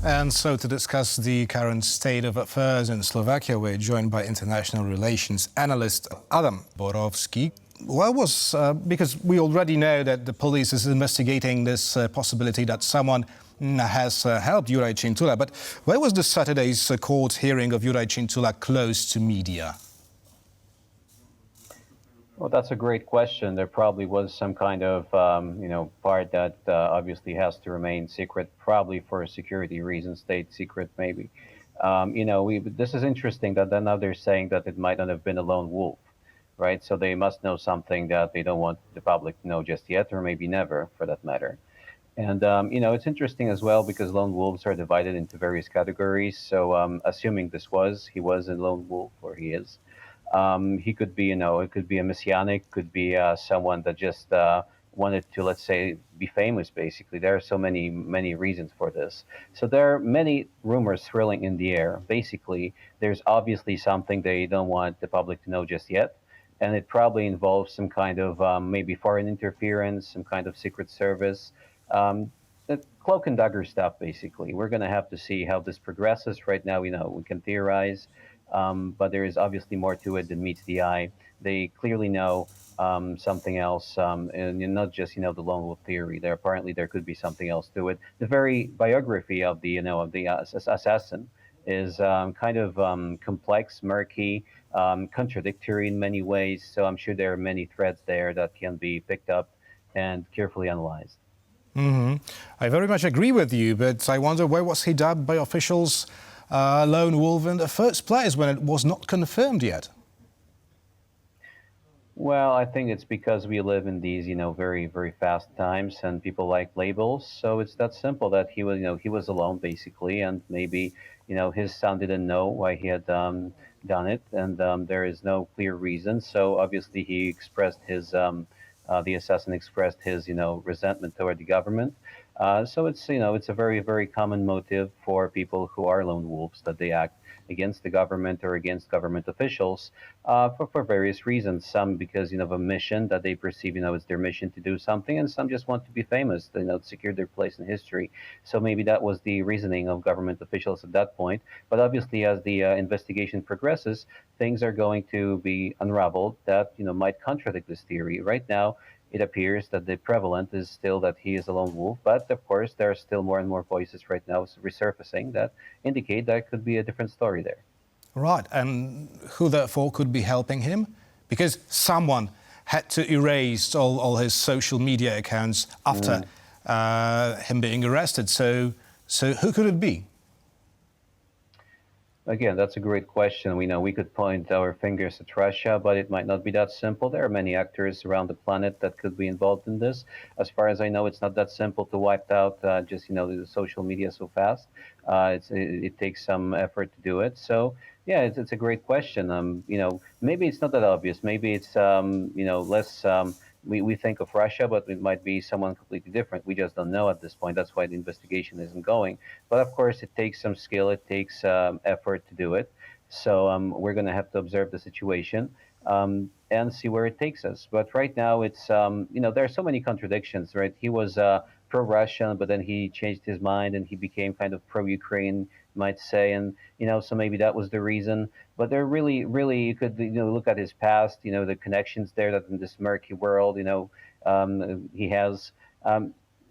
And so to discuss the current state of affairs in Slovakia, we're joined by international relations analyst Adam Borowski. Because we already know that the police is investigating this possibility that someone has helped Juraj Čintula, but why was the Saturday's court hearing of Juraj Čintula closed to media? Well, that's a great question. There probably was some kind of, part that obviously has to remain secret, probably for security reasons, state secret maybe. This is interesting that now they're saying that it might not have been a lone wolf, right? So they must know something that they don't want the public to know just yet, or maybe never, for that matter. And, it's interesting as well because lone wolves are divided into various categories. So assuming he was a lone wolf, or he is. He could be, it could be a messianic, could be someone that just wanted to, let's say, be famous, basically. There are so many reasons for this. So there are many rumors swirling in the air. Basically, there's obviously something they don't want the public to know just yet. And it probably involves some kind of maybe foreign interference, some kind of secret service, the cloak and dagger stuff, basically. We're going to have to see how this progresses. Right now, we can theorize. But there is obviously more to it than meets the eye. They clearly know something else, and not just the lone wolf theory. There could be something else to it. The very biography of the assassin is kind of complex, murky, contradictory in many ways. So I'm sure there are many threads there that can be picked up and carefully analyzed. Mm-hmm. I very much agree with you, but I wonder, why was he dubbed by officials lone wolf in the first place when it was not confirmed yet? Well, I think it's because we live in these, very, very fast times, and people like labels. So it's that simple, that he was alone basically, and maybe, his son didn't know why he had done it, and there is no clear reason. So obviously he expressed the assassin expressed his, resentment toward the government. So it's a very, very common motive for people who are lone wolves, that they act against the government or against government officials for various reasons. Some because of a mission that they perceive as their mission to do something, and some just want to be famous, to secure their place in history. So maybe that was the reasoning of government officials at that point. But obviously, as the investigation progresses, things are going to be unraveled that might contradict this theory. Right now, it appears that the prevalent is still that he is a lone wolf, but of course there are still more and more voices right now resurfacing that indicate that could be a different story there. Right, and who therefore could be helping him? Because someone had to erase all his social media accounts after him being arrested. So who could it be? Again, that's a great question. We could point our fingers at Russia, but it might not be that simple. There are many actors around the planet that could be involved in this. As far as I know, it's not that simple to wipe out the social media so fast. It takes some effort to do it. So yeah, it's a great question. Maybe it's not that obvious. Maybe it's less. We think of Russia, but it might be someone completely different. We just don't know at this point. That's why the investigation isn't going. But of course, it takes some skill. It takes effort to do it. So we're going to have to observe the situation and see where it takes us. But right now, it's there are so many contradictions. Right? He was pro-Russian, but then he changed his mind and he became kind of pro-Ukraine, you might say, and so maybe that was the reason. But there really, you could look at his past, the connections there, that in this murky world, he has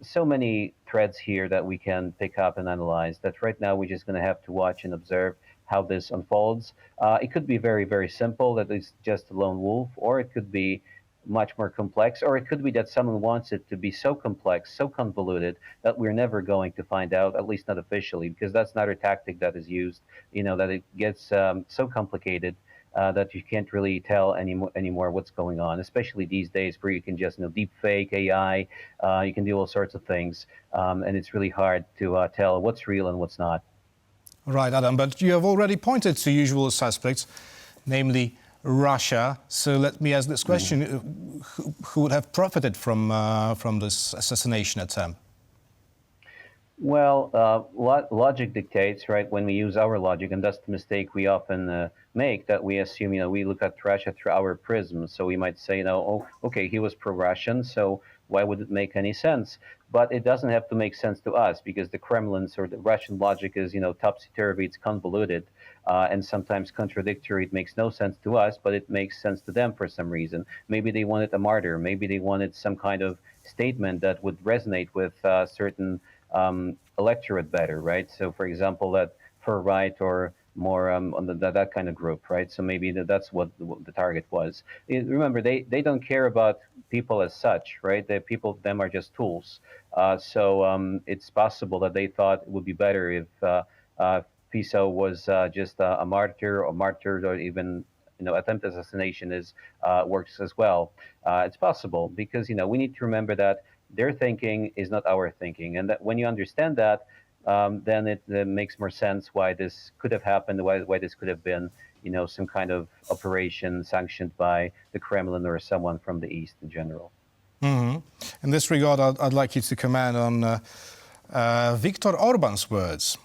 so many threads here that we can pick up and analyze, that right now we're just going to have to watch and observe how this unfolds. It could be very, very simple, that it's just a lone wolf, or it could be much more complex, or it could be that someone wants it to be so complex, so convoluted, that we're never going to find out, at least not officially, because that's not a tactic that is used, that it gets so complicated that you can't really tell anymore what's going on, especially these days where you can just deep fake AI, you can do all sorts of things, and it's really hard to tell what's real and what's not. Right, Adam, but you have already pointed to usual suspects, namely Russia. So let me ask this question: who would have profited from this assassination attempt? Well, logic dictates, right? When we use our logic, and that's the mistake we often make, that we assume, we look at Russia through our prism. So we might say, oh, okay, he was pro-Russian, so Why would it make any sense? But it doesn't have to make sense to us because the Kremlin's or the Russian logic is, topsy-turvy, it's convoluted, and sometimes contradictory. It makes no sense to us, but it makes sense to them for some reason. Maybe they wanted a martyr. Maybe they wanted some kind of statement that would resonate with certain electorate better, right? So, for example, that for right or more on that kind of group, right? So maybe that's what the target was. Remember, they don't care about people as such, right? The people, them are just tools. So it's possible that they thought it would be better if Fico was just a martyr or martyred, or even attempted assassination is works as well. It's possible because we need to remember that their thinking is not our thinking, and that when you understand that, then it makes more sense why this could have happened, why this could have been, some kind of operation sanctioned by the Kremlin or someone from the East in general. Mm-hmm. In this regard, I'd like you to comment on Viktor Orban's words.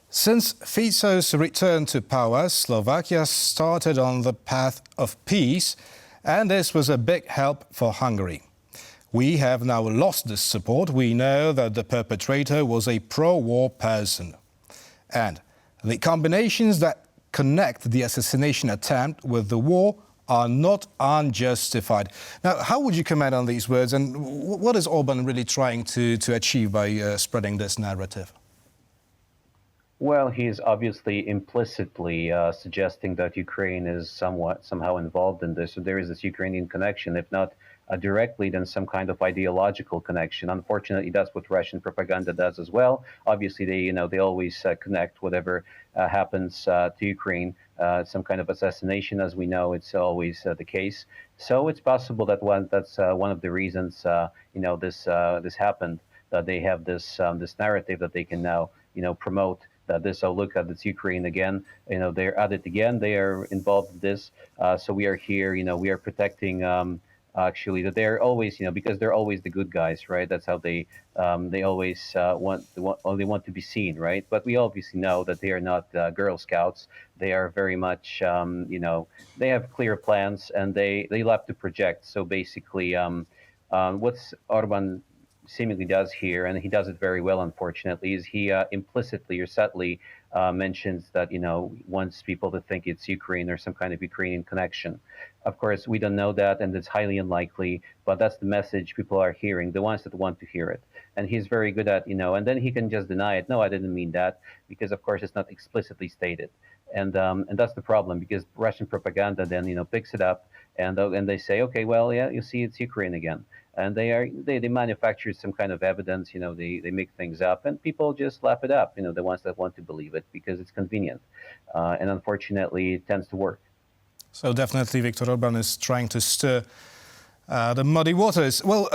Since Fico's return to power, Slovakia started on the path of peace, and this was a big help for Hungary. We have now lost this support. We know that the perpetrator was a pro-war person. And the combinations that connect the assassination attempt with the war are not unjustified. Now, how would you comment on these words, and what is Orban really trying to achieve by spreading this narrative? Well, he's obviously implicitly suggesting that Ukraine is somehow involved in this. So there is this Ukrainian connection, if not directly, then some kind of ideological connection. Unfortunately, that's what Russian propaganda does as well. Obviously, they always connect whatever happens to Ukraine, some kind of assassination. As we know, it's always the case. So it's possible that that's one of the reasons this happened. That they have this narrative that they can now promote. That this, oh look at this Ukraine again, they're at it again. They are involved in this. So we are here. We are protecting. Actually, that they're always, because they're always the good guys, right? That's how they always want to be seen, right? But we obviously know that they are not Girl Scouts. They are very much, they have clear plans and they love to project. So basically, what's Orban seemingly does here, and he does it very well, unfortunately, is he implicitly or subtly mentions that, wants people to think it's Ukraine or some kind of Ukrainian connection. Of course, we don't know that, and it's highly unlikely, but that's the message people are hearing, the ones that want to hear it. And he's very good at, and then he can just deny it. No, I didn't mean that, because, of course, it's not explicitly stated. And that's the problem, because Russian propaganda then, picks it up, and they say, okay, well, yeah, you see, it's Ukraine again. And they manufacture some kind of evidence, they make things up, and people just lap it up, the ones that want to believe it because it's convenient. And unfortunately, it tends to work. So definitely Viktor Orban is trying to stir the muddy waters. Well,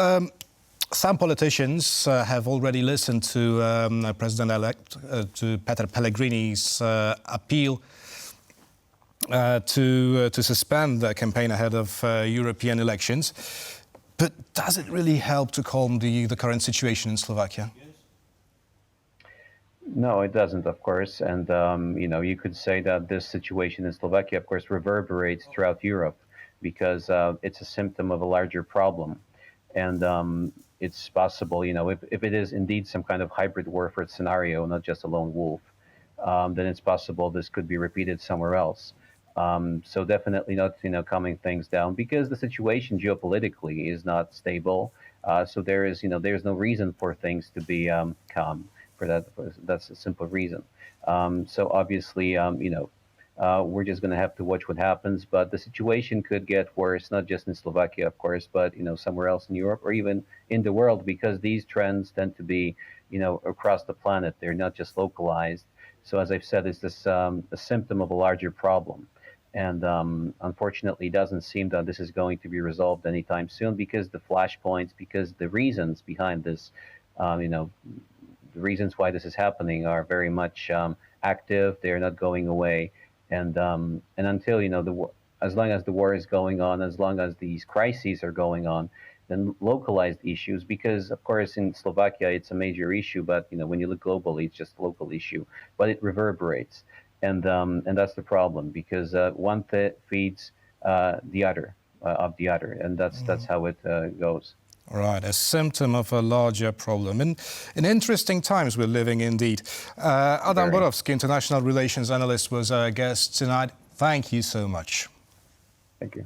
some politicians have already listened to President-elect, to Peter Pellegrini's appeal to suspend the campaign ahead of European elections. But does it really help to calm the current situation in Slovakia? No, it doesn't, of course. And, you could say that this situation in Slovakia, of course, reverberates throughout Europe because it's a symptom of a larger problem. And it's possible, if it is indeed some kind of hybrid warfare scenario, not just a lone wolf, then it's possible this could be repeated somewhere else. So definitely not, calming things down because the situation geopolitically is not stable. So there's no reason for things to be calm. That's a simple reason. So obviously, we're just going to have to watch what happens. But the situation could get worse, not just in Slovakia, of course, but somewhere else in Europe or even in the world, because these trends tend to be, across the planet. They're not just localized. So as I've said, it's this a symptom of a larger problem. And unfortunately, it doesn't seem that this is going to be resolved anytime soon because the flashpoints, because the reasons behind this, the reasons why this is happening are very much active. They are not going away. And until, as long as the war is going on, as long as these crises are going on, then localized issues, because of course in Slovakia it's a major issue, but when you look globally, it's just a local issue, but it reverberates. And that's the problem, because one feeds the other of the other, and that's how it goes. Right, a symptom of a larger problem. In interesting times we're living indeed. Adam Borowski, international relations analyst, was our guest tonight. Thank you so much. Thank you.